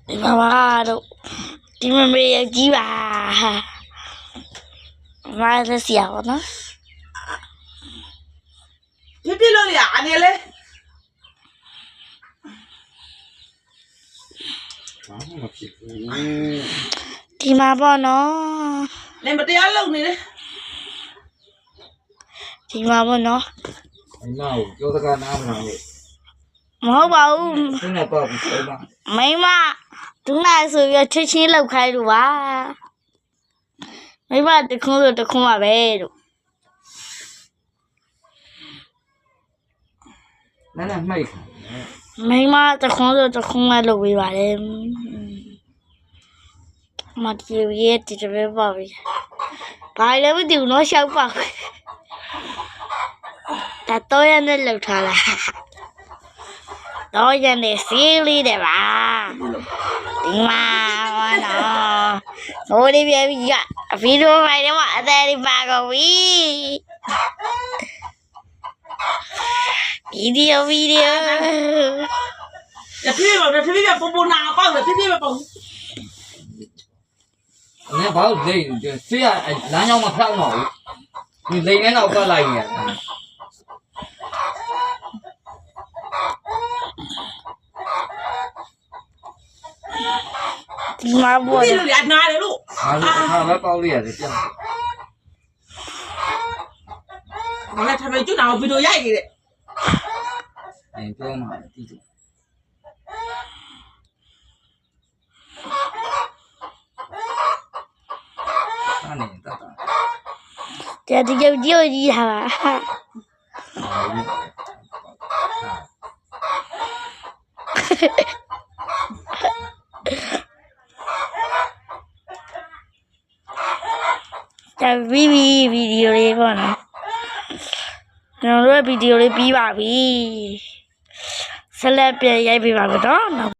ဒီမှာပါတော့ဒီမမေရကြီးပါမားလက်စီရပါနော်ပြလို့ရအနေလေဒီမှာပေါ့နော်နေမတရားလုပ်နေလေဒီမှာပေါ့နော်နောက်ကျောစကားနားမလားလေမဟုတ်ပါဘူးသူနဲ့ပေါ့ပြီးဆုံးပါမိမဒုနာဆိုပြီးချစ်ချင်းလောက်ခိုင်းလို့ပါမိမတခွန်းဆိုတခွန်းပါပဲလို့နားမှိတ်မိမတခွန်းဆိုတခွန်းပဲလုပ်ပေးပါတယ်မတီးရဲတီးပဲပါပြီဘာလည်းမသိဘူးနော်ရှောက်ပါဒါတော့ရနဲ့လောက်ထားလားတော့ရနဲ့စီးလေးတယ်ပါဒီမှာနော်ဟိုဒီပြပြီးကဗီဒီယိုမိုင်ထဲမှာအသေးလေးပါကုန်ပြီဗီဒီယိုပြပါပြပုံပုံနာပေါ့ပြပြပုံနင်ဘာလို့လိမ့်ဆေးရလမ်းကြောင်းမဖောက်တော့ဘူးဒီလိမ့်နဲ့တော့ပတ်လိုက်နေတယ်ဒီမှာဘောပြလို့ရနာတယ်လို့ဟာပဲပေါက်လိုက်ရတယ်ပြန်မလဲထမင်းကျွတ်အောင်ဗီဒီယိုရိုက်နေတယ်ပြောမှာတီးတယ်အနေတတ်ဒီကြောက်ကြီးကြီးဟာဒါဗီဒီယိုလေးပေါ့နော်ကျွန်တော်တို့ဗီဒီယိုလေးပြီးပါပြီဆက်လက်ပြန်ရိုက်ပေးပါမယ်နော်